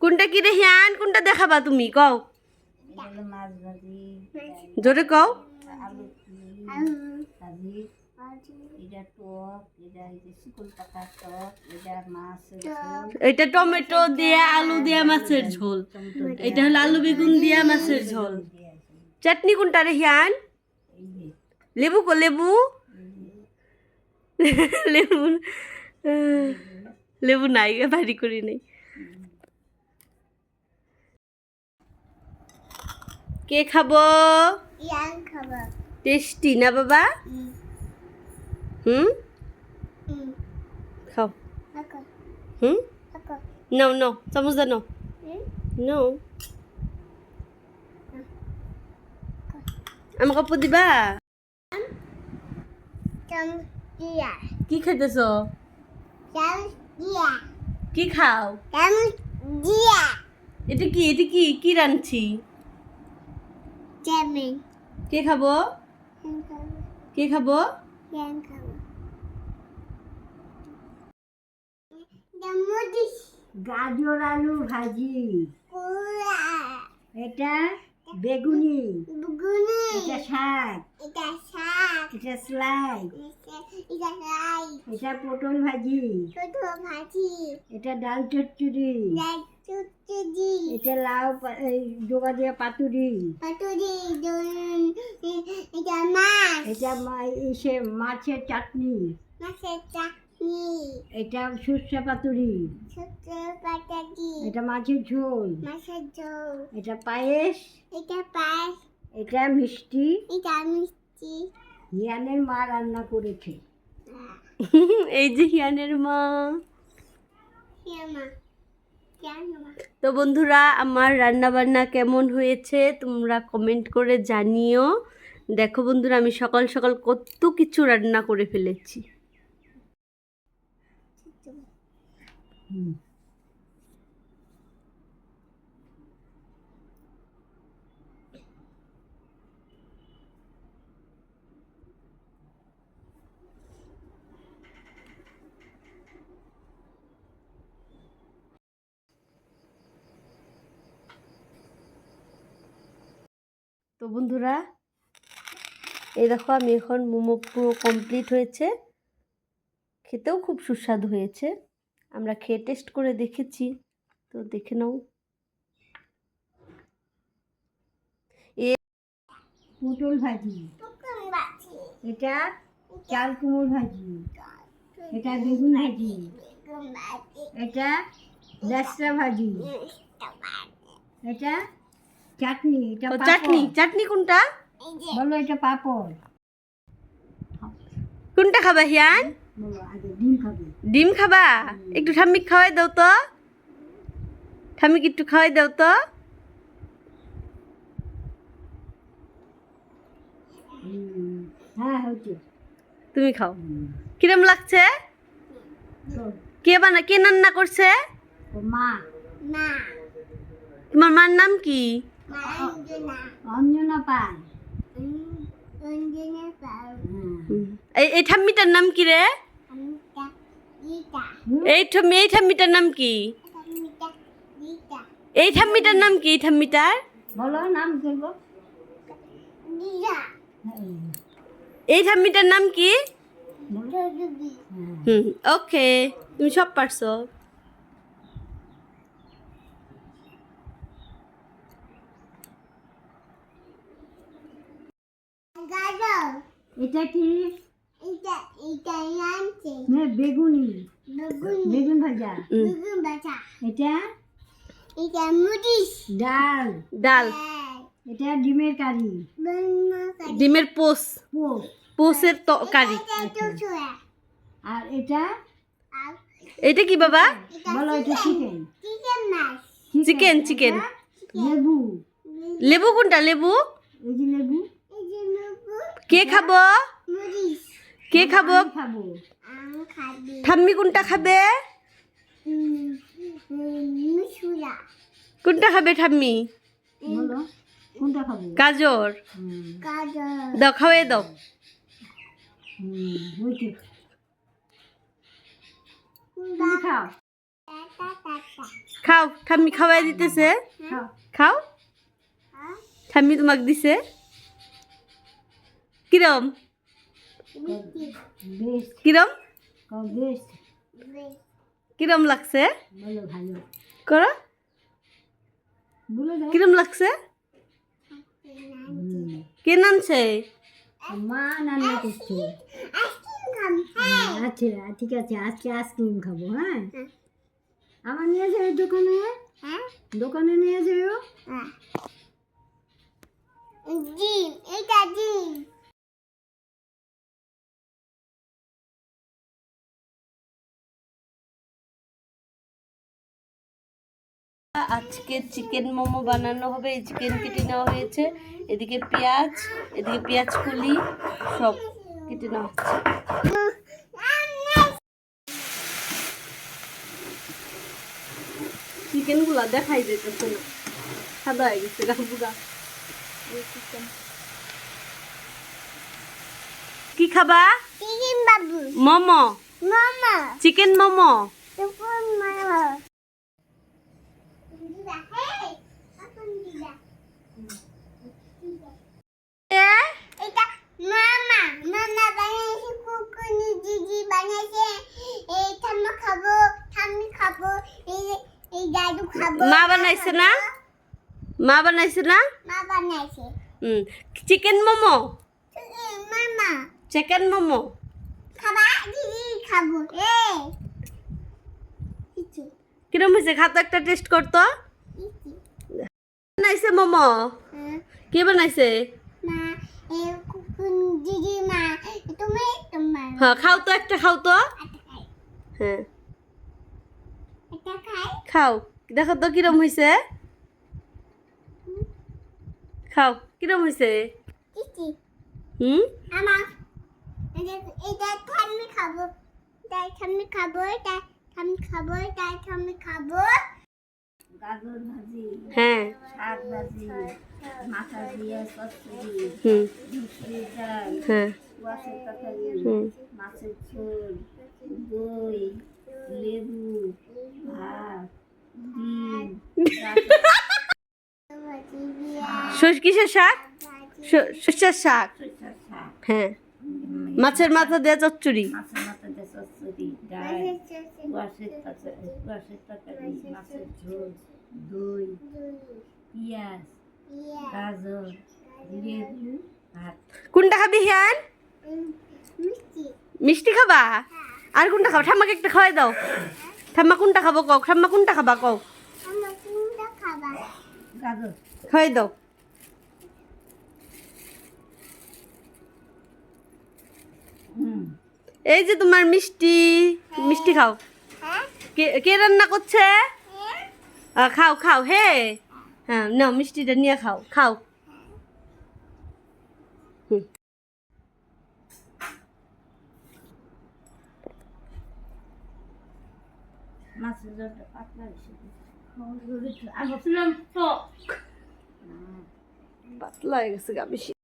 কোনটা কি রে হিয়ান কোনটা দেখাবা তুমি কও মাছ ভাজি জোরে কও আলু ভাজি এটা টক এটা চিকন পাতা টক এটা মাছের ঝোল এটা টমেটো দিয়ে আলু দিয়ে মাছের ঝোল এটা হলো আলু বেগুন দিয়ে মাছের ঝোল চাটনি কোনটা রে হিয়ান লেবু কো লেবু লেবু লেবু নাই ভারি করি নাই কে খাবো টেস্টি না বাবা খাও নাও নাও চামচ দা নাও নাও আমাকে অপু দিবা কি খাইতেছ কি খাও এটা কি কি রাঁধছি কে খাবো কে খাবো গাজর আলু ভাজি এটা বেগুনি এটা শাক এটা স্লাই এটা পটল ভাজি এটা ডাল চচ্চড়ি এটা লাউ ডোকা দিয়ে পাতুরি এটা মাছের চাটনি এটা সর্ষে পাতুরি এটা মাছের ঝোল এটা পায়েস এটা মিষ্টি হিয়ানের মা রান্না করেছে এই যে হিয়ানের মা তো বন্ধুরা আমার রান্না বান্না কেমন হয়েছে তোমরা কমেন্ট করে জানিও দেখো বন্ধুরা আমি সকাল সকাল কত কিছু রান্না করে ফেলেছি তো বন্ধুরা এই দেখো আমি এখন মোমো পুরো কমপ্লিট হয়েছে খেতেও খুব সুস্বাদু হয়েছে আমরা খেয়ে টেস্ট করে দেখেছি তো দেখে নাও পটল ভাজি এটা চাল কুমড়ো ভাজি এটা বেগুন ভাজি এটা লেসরা ভাজি এটা চাটনি এটা চাটনি কোনটা বলো এটা পাপড় কোনটা খাবা হিয়ান বলো আগে ডিম খাবে ডিম খাবা একটু ঠাম্মিক খাওয়াই দাও তো ঠাম্মিক একটু খাওয়াই দাও তো হ্যাঁ হচ্ছে তুমি খাও কিরম লাগছে কে রান্না করছে মা তোমার মার নাম কি অঞ্জনা পাল এই ঠাম্মিটার নাম কি রে এই ঠাম্মিটার নাম কি এই ঠাম্মিটার নাম কি এই ঠাম্মিটার বলো নাম বলবো এই ঠাম্মিটার নাম কি ওকে তুমি সব পারছো এটা কি বেগুনি বেগুন ভাজা এটা ডাল ডাল এটা ডিমের কারি ডিমের পোসের তরকারি আর এটা এটা কি বাবা বলো এটা চিকেন লেবু লেবু কোনটা লেবু এই যে লেবু কে খাবো খাবো ঠাম্মি কোনটা খাবে কোনটা খাবে ঠাম্মি বলো কোনটা খাবো গাজর দাও খাওয়াই দাও তুমি খাও খাও, ঠাম্মি খাওয়াই দিতেছে। খাও খাও, ঠাম্মি তোমাকে দিছে। কিরম বেশ কিরম বেশ কিরম লাগছে? বলো ভালো করো, বলে দাও কিরম লাগছে? কে নানছে? মা রান্না করছে আচ্ছা ঠিক আছে আজকে আইসক্রিম খাবো। হ্যাঁ আমার নিয়ে যাও দোকানে, দোকানে নিয়ে যাও। আজকে চিকেন মোমো বানানো হবে। এই চিকেন কেটে নেওয়া হয়েছে, এদিকে পেঁয়াজ, এদিকে পেঁয়াজ কুলি সব কেটে নেওয়া হচ্ছে। চিকেন গুলা দেখাই যেতেছে না, সাদা হয়ে গেছে পুরা। কি খাবা? মোমো, চিকেন মোমো। মা বানাইছে না? মা বানাইছে না? Chicken momo, chicken momo. কিরম হয়েছে? খাতো একটা টেস্ট করতো। বানাইছে মোমো? কে বানাইছে? হ্যাঁ খাও তো, একটা খাও তো। হ্যাঁ খাও, দেখো তো কিরম হয়েছে। খাও, কিরম হয়েছে? হুম, গাজর ভাজি, হ্যাঁ, শাক ভাজি, মাথা দিয়ে চচ্চড়ি, হুম, মুসুরির ডাল, হ্যাঁ, ওয়াশের তরকারি, হুম। মাছের ঝোল, দই, লেবু, ভাত, ডিম, কিসের শাক? সর্ষের শাক। সরিষার শাক, হ্যাঁ, মাছের মাথা দিয়ে চচ্চড়ি। মাছের মাথা দিয়ে চচ্চড়ি, ডাল, ওয়াশের তরকারি, মাছের ঝোল, দই, পেঁয়াজ, গাজর, লেবু, ভাত। কোনটা খাবি হিয়ান? মিষ্টি খাবা? আর কোনটা খাবা? ঠাম্মাকে একটা খাওয়াই দাও। ঠাম্মা কোনটা খাবো কও? ঠাম্মা কোনটা খাবা কও? গাজর খাওয়াই দাও। এই যে তোমার মিষ্টি, মিষ্টি খাও। কে কে রান্না করছে? খাও খাও, হে। হ্যাঁ নাও, মিষ্টিটা নিয়ে খাও, খাও। হুম। মাছের ঝোলটা পাতলা বেশি পাতলা হয়ে গেছে গা বেশি।